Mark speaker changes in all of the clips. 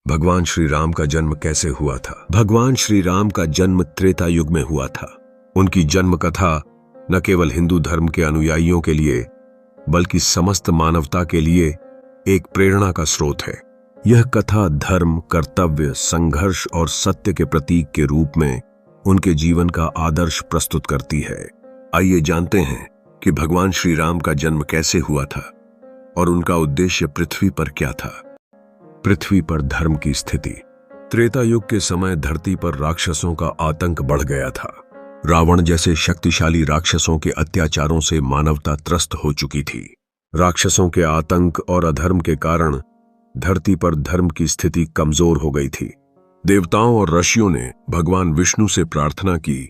Speaker 1: भगवान श्री राम का जन्म कैसे हुआ था? भगवान श्री राम का जन्म त्रेता युग में हुआ था। उनकी जन्म कथा न केवल हिंदू धर्म के अनुयायियों के लिए बल्कि समस्त मानवता के लिए एक प्रेरणा का स्रोत है। यह कथा धर्म, कर्तव्य, संघर्ष और सत्य के प्रतीक के रूप में उनके जीवन का आदर्श प्रस्तुत करती है। आइए जानते हैं कि भगवान श्री राम का जन्म कैसे हुआ था और उनका उद्देश्य पृथ्वी पर क्या था। पृथ्वी पर धर्म की स्थिति। त्रेता युग के समय धरती पर राक्षसों का आतंक बढ़ गया था। रावण जैसे शक्तिशाली राक्षसों के अत्याचारों से मानवता त्रस्त हो चुकी थी। राक्षसों के आतंक और अधर्म के कारण धरती पर धर्म की स्थिति कमजोर हो गई थी। देवताओं और ऋषियों ने भगवान विष्णु से प्रार्थना की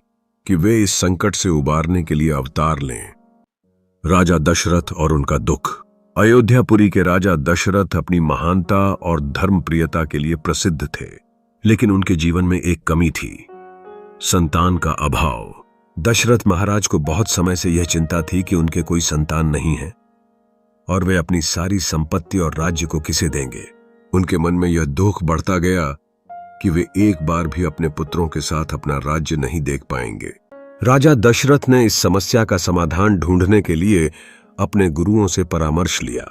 Speaker 1: कि वे इस संकट से उबारने के लिए अवतार लें। राजा दशरथ और उनका दुख। अयोध्यापुरी के राजा दशरथ अपनी महानता और धर्मप्रियता के लिए प्रसिद्ध थे, लेकिन उनके जीवन में एक कमी थी, संतान का अभाव। दशरथ महाराज को बहुत समय से यह चिंता थी कि उनके कोई संतान नहीं है और वे अपनी सारी संपत्ति और राज्य को किसे देंगे। उनके मन में यह दुख बढ़ता गया कि वे एक बार भी अपने पुत्रों के साथ अपना राज्य नहीं देख पाएंगे। राजा दशरथ ने इस समस्या का समाधान ढूंढने के लिए अपने गुरुओं से परामर्श लिया।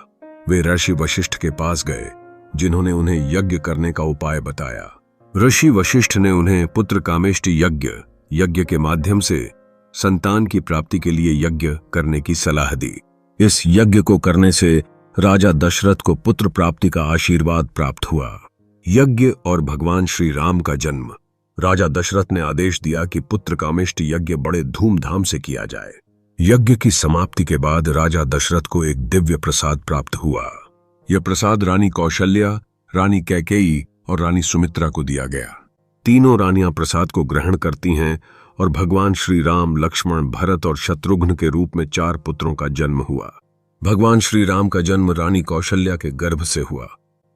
Speaker 1: वे ऋषि वशिष्ठ के पास गए, जिन्होंने उन्हें यज्ञ करने का उपाय बताया। ऋषि वशिष्ठ ने उन्हें पुत्र कामेष्टि यज्ञ के माध्यम से संतान की प्राप्ति के लिए यज्ञ करने की सलाह दी। इस यज्ञ को करने से राजा दशरथ को पुत्र प्राप्ति का आशीर्वाद प्राप्त हुआ। यज्ञ और भगवान श्री राम का जन्म। राजा दशरथ ने आदेश दिया कि पुत्र कामेष्टि यज्ञ बड़े धूमधाम से किया जाए। यज्ञ की समाप्ति के बाद राजा दशरथ को एक दिव्य प्रसाद प्राप्त हुआ। यह प्रसाद रानी कौशल्या, रानी कैकेयी और रानी सुमित्रा को दिया गया। तीनों रानियां प्रसाद को ग्रहण करती हैं और भगवान श्री राम, लक्ष्मण, भरत और शत्रुघ्न के रूप में 4 पुत्रों का जन्म हुआ। भगवान श्री राम का जन्म रानी कौशल्या के गर्भ से हुआ।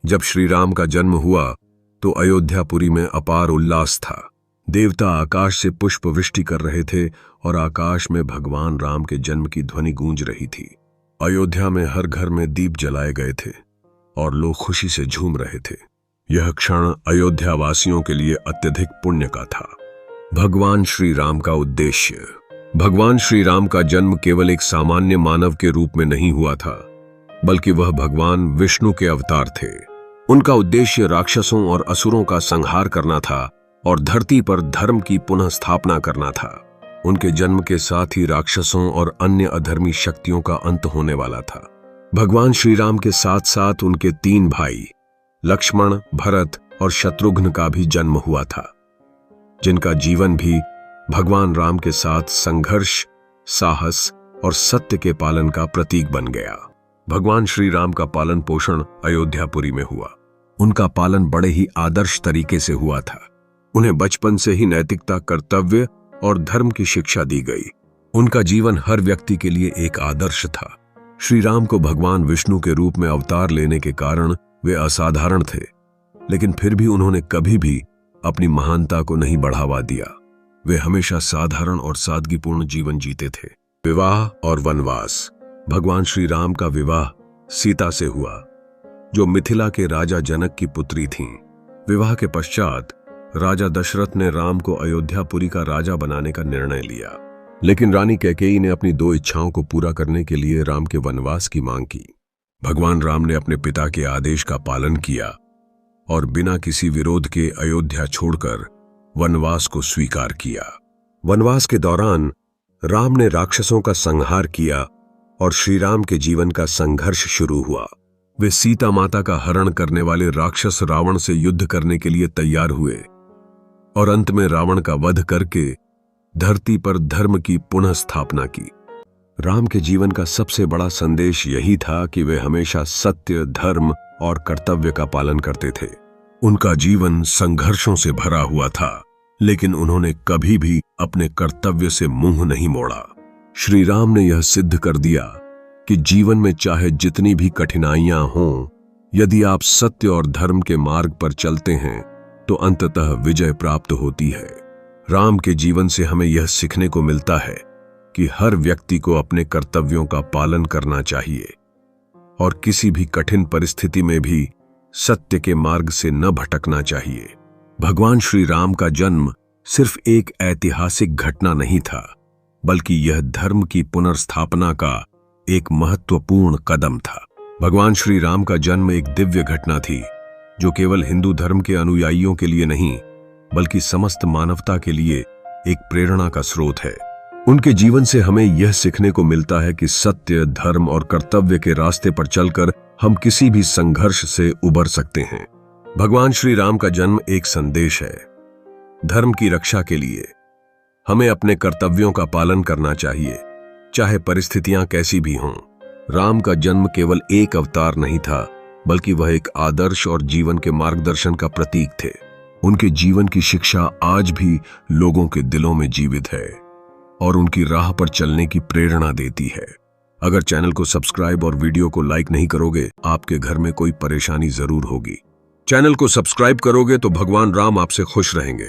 Speaker 1: जब श्री राम का जन्म हुआ तो अयोध्यापुरी में अपार उल्लास था। देवता आकाश से पुष्प वृष्टि कर रहे थे और आकाश में भगवान राम के जन्म की ध्वनि गूंज रही थी। अयोध्या में हर घर में दीप जलाए गए थे और लोग खुशी से झूम रहे थे। यह क्षण अयोध्या वासियों के लिए अत्यधिक पुण्य का था। भगवान श्री राम का उद्देश्य। भगवान श्री राम का जन्म केवल एक सामान्य मानव के रूप में नहीं हुआ था, बल्कि वह भगवान विष्णु के अवतार थे। उनका उद्देश्य राक्षसों और असुरों का संहार करना था और धरती पर धर्म की पुनः स्थापना करना था। उनके जन्म के साथ ही राक्षसों और अन्य अधर्मी शक्तियों का अंत होने वाला था। भगवान श्री राम के साथ साथ उनके 3 भाई लक्ष्मण, भरत और शत्रुघ्न का भी जन्म हुआ था, जिनका जीवन भी भगवान राम के साथ संघर्ष, साहस और सत्य के पालन का प्रतीक बन गया। भगवान श्री राम का पालन पोषण अयोध्यापुरी में हुआ। उनका पालन बड़े ही आदर्श तरीके से हुआ था। उन्हें बचपन से ही नैतिकता, कर्तव्य और धर्म की शिक्षा दी गई। उनका जीवन हर व्यक्ति के लिए एक आदर्श था। श्री राम को भगवान विष्णु के रूप में अवतार लेने के कारण वे असाधारण थे, लेकिन फिर भी उन्होंने कभी भी अपनी महानता को नहीं बढ़ावा दिया। वे हमेशा साधारण और सादगीपूर्ण जीवन जीते थे। विवाह और वनवास। भगवान श्री राम का विवाह सीता से हुआ, जो मिथिला के राजा जनक की पुत्री थीं। विवाह के पश्चात राजा दशरथ ने राम को अयोध्यापुरी का राजा बनाने का निर्णय लिया, लेकिन रानी कैकेयी ने अपनी 2 इच्छाओं को पूरा करने के लिए राम के वनवास की मांग की। भगवान राम ने अपने पिता के आदेश का पालन किया और बिना किसी विरोध के अयोध्या छोड़कर वनवास को स्वीकार किया। वनवास के दौरान राम ने राक्षसों का संहार किया और श्री राम के जीवन का संघर्ष शुरू हुआ। वे सीता माता का हरण करने वाले राक्षस रावण से युद्ध करने के लिए तैयार हुए और अंत में रावण का वध करके धरती पर धर्म की पुनः स्थापना की। राम के जीवन का सबसे बड़ा संदेश यही था कि वे हमेशा सत्य, धर्म और कर्तव्य का पालन करते थे। उनका जीवन संघर्षों से भरा हुआ था, लेकिन उन्होंने कभी भी अपने कर्तव्य से मुंह नहीं मोड़ा। श्री राम ने यह सिद्ध कर दिया कि जीवन में चाहे जितनी भी कठिनाइयां हों, यदि आप सत्य और धर्म के मार्ग पर चलते हैं तो अंततः विजय प्राप्त होती है। राम के जीवन से हमें यह सीखने को मिलता है कि हर व्यक्ति को अपने कर्तव्यों का पालन करना चाहिए और किसी भी कठिन परिस्थिति में भी सत्य के मार्ग से न भटकना चाहिए। भगवान श्री राम का जन्म सिर्फ एक ऐतिहासिक घटना नहीं था, बल्कि यह धर्म की पुनर्स्थापना का एक महत्वपूर्ण कदम था। भगवान श्री राम का जन्म एक दिव्य घटना थी, जो केवल हिंदू धर्म के अनुयायियों के लिए नहीं, बल्कि समस्त मानवता के लिए एक प्रेरणा का स्रोत है। उनके जीवन से हमें यह सीखने को मिलता है कि सत्य, धर्म और कर्तव्य के रास्ते पर चलकर हम किसी भी संघर्ष से उबर सकते हैं। भगवान श्री राम का जन्म एक संदेश है। धर्म की रक्षा के लिए हमें अपने कर्तव्यों का पालन करना चाहिए, चाहे परिस्थितियां कैसी भी हों। राम का जन्म केवल एक अवतार नहीं था, बल्कि वह एक आदर्श और जीवन के मार्गदर्शन का प्रतीक थे। उनके जीवन की शिक्षा आज भी लोगों के दिलों में जीवित है और उनकी राह पर चलने की प्रेरणा देती है। अगर चैनल को सब्सक्राइब और वीडियो को लाइक नहीं करोगे, आपके घर में कोई परेशानी जरूर होगी। चैनल को सब्सक्राइब करोगे तो भगवान राम आपसे खुश रहेंगे।